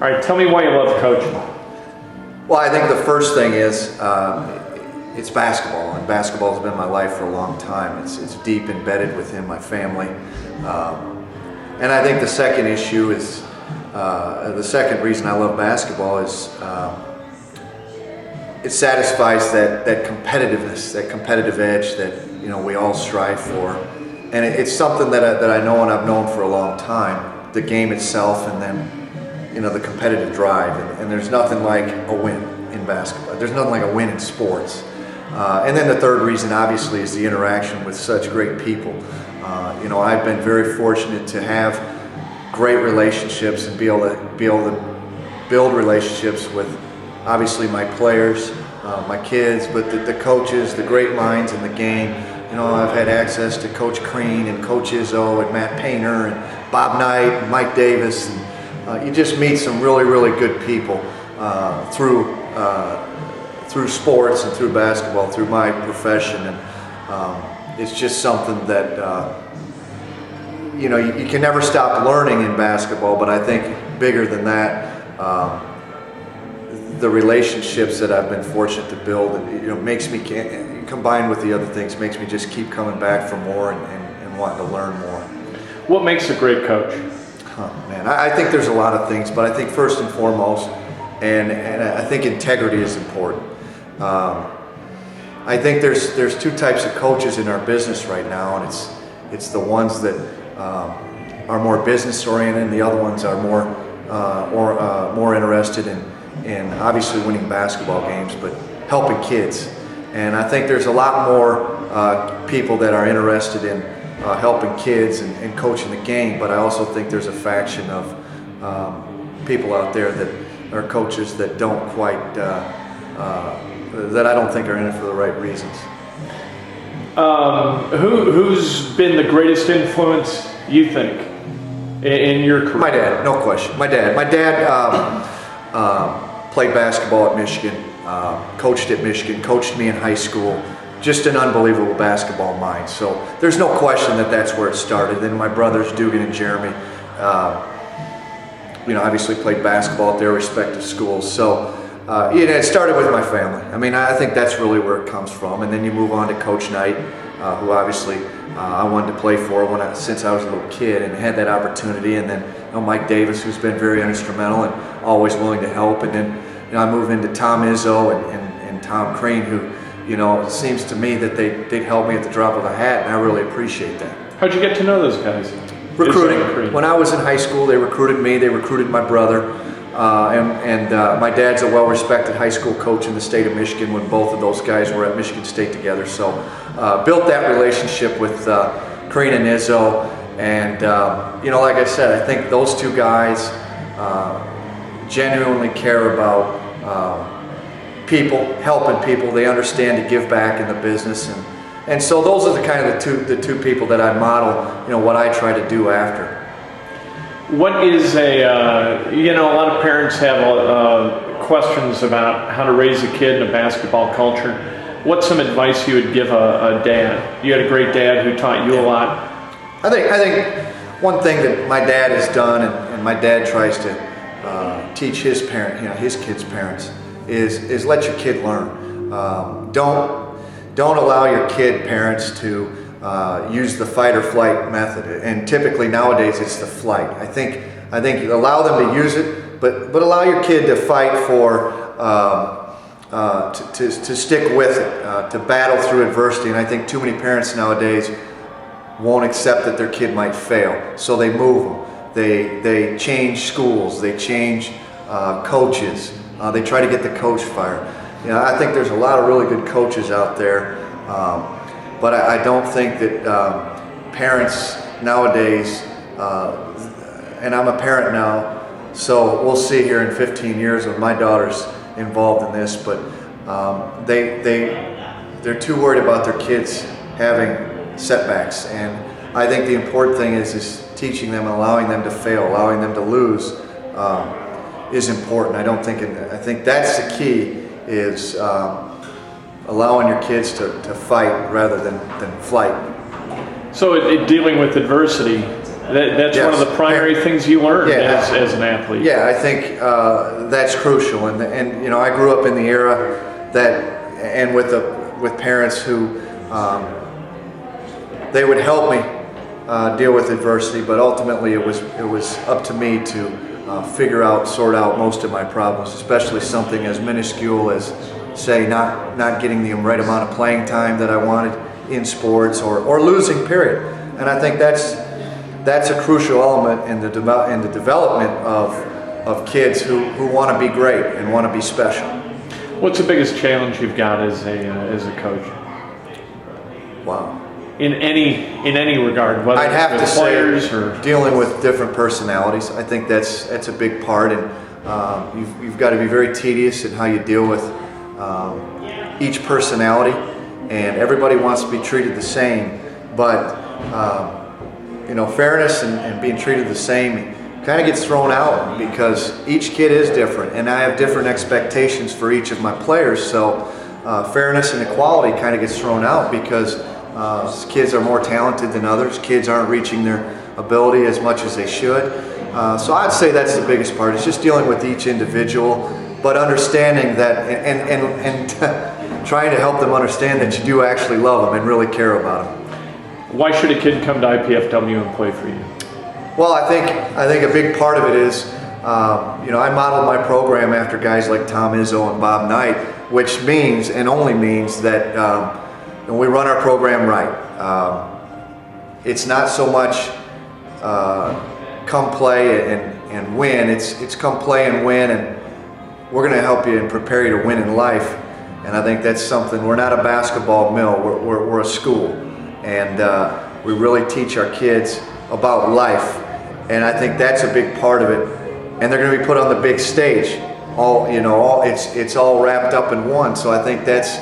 All right, tell me why you love coaching. Well, I think the first thing is it's basketball, and basketball has been my life for a long time. It's deep embedded within my family. And I think the second issue is, the second reason I love basketball is it satisfies that competitiveness, that competitive edge that we all strive for. And it's something that I know and I've known for a long time, the game itself, and then the competitive drive. And there's nothing like a win in basketball. There's nothing like a win in sports. And then the third reason, obviously, is the interaction with such great people. I've been very fortunate to have great relationships and be able to build relationships with, obviously, my players, my kids, but the coaches, the great minds in the game. I've had access to Coach Crean and Coach Izzo and Matt Painter and Bob Knight and Mike Davis. And you just meet some really, really good people through sports and through basketball, through my profession. And it's just something that you can never stop learning in basketball. But I think bigger than that, the relationships that I've been fortunate to build, makes me, combined with the other things, makes me just keep coming back for more and wanting to learn more. What makes a great coach? Man, I think there's a lot of things, but I think first and foremost, and I think integrity is important. I think there's two types of coaches in our business right now, and it's the ones that are more business oriented, and the other ones are more interested in obviously winning basketball games, but helping kids. And I think there's a lot more people that are interested in helping kids and coaching the game, but I also think there's a faction of people out there that are coaches that don't quite, that I don't think are in it for the right reasons. Who's been the greatest influence, you think, in your career? My dad, no question. My dad played basketball at Michigan, coached at Michigan, coached me in high school. Just an unbelievable basketball mind. So there's no question that that's where it started. Then my brothers, Dugan and Jeremy, obviously played basketball at their respective schools. So it started with my family. I mean, I think that's really where it comes from. And then you move on to Coach Knight, who obviously I wanted to play for since I was a little kid and had that opportunity. And then Mike Davis, who's been very instrumental and always willing to help. And then I moved into Tom Izzo and Tom Crean, who it seems to me that they'd help me at the drop of a hat, and I really appreciate that. How'd you get to know those guys? Recruiting. When I was in high school, they recruited me, they recruited my brother, and my dad's a well-respected high school coach in the state of Michigan when both of those guys were at Michigan State together. So built that relationship with Crean and Izzo, and like I said, I think those two guys genuinely care about people, helping people. They understand to give back in the business, and so those are the kind of the two people that I model, what I try to do after. What is a lot of parents have questions about how to raise a kid in a basketball culture. What's some advice you would give a dad? You had a great dad who taught you a lot. I think one thing that my dad has done, and my dad tries to teach his kids' parents, is let your kid learn. Don't allow your kid parents to use the fight or flight method, and typically nowadays it's the flight. I think allow them to use it, but allow your kid to fight for to stick with it, to battle through adversity. And I think too many parents nowadays won't accept that their kid might fail, so they move them. They change schools, they change coaches. They try to get the coach fired. I think there's a lot of really good coaches out there, but I don't think that parents nowadays, and I'm a parent now, so we'll see here in 15 years when my daughter's involved in this, but they're too worried about their kids having setbacks. And I think the important thing is teaching them, allowing them to fail, allowing them to lose. Is important. I think that's the key, is allowing your kids to fight rather than flight. So dealing with adversity, That's Yes. one of the primary things you learn Yeah. as an athlete. Yeah, I think that's crucial, and you know, I grew up in the era that, and with parents who they would help me deal with adversity, but ultimately it was up to me to sort out most of my problems, especially something as minuscule as, say, not getting the right amount of playing time that I wanted in sports, or losing, period. And I think that's a crucial element in the development of kids who want to be great and want to be special. What's the biggest challenge you've got as a coach? Wow. In any regard, whether I'd have it's to with say players or dealing with different personalities. I think that's a big part, and you've got to be very tedious in how you deal with each personality, and everybody wants to be treated the same, but you know, fairness and being treated the same kind of gets thrown out because each kid is different, and I have different expectations for each of my players. So fairness and equality kind of gets thrown out because kids are more talented than others. Kids aren't reaching their ability as much as they should. So I'd say that's the biggest part. It's just dealing with each individual, but understanding that and trying to help them understand that you do actually love them and really care about them. why should a kid come to IPFW and play for you? Well, I think a big part of it is, you know, I modeled my program after guys like Tom Izzo and Bob Knight, which means, and only means, that we run our program right. It's not so much come play and win. It's come play and win, and we're going to help you and prepare you to win in life. And I think that's something. We're not a basketball mill. We're a school, and we really teach our kids about life, and I think that's a big part of it. And they're going to be put on the big stage. It's all wrapped up in one. So I think that's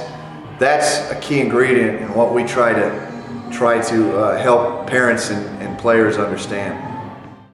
a key ingredient in what we try to help parents and players understand.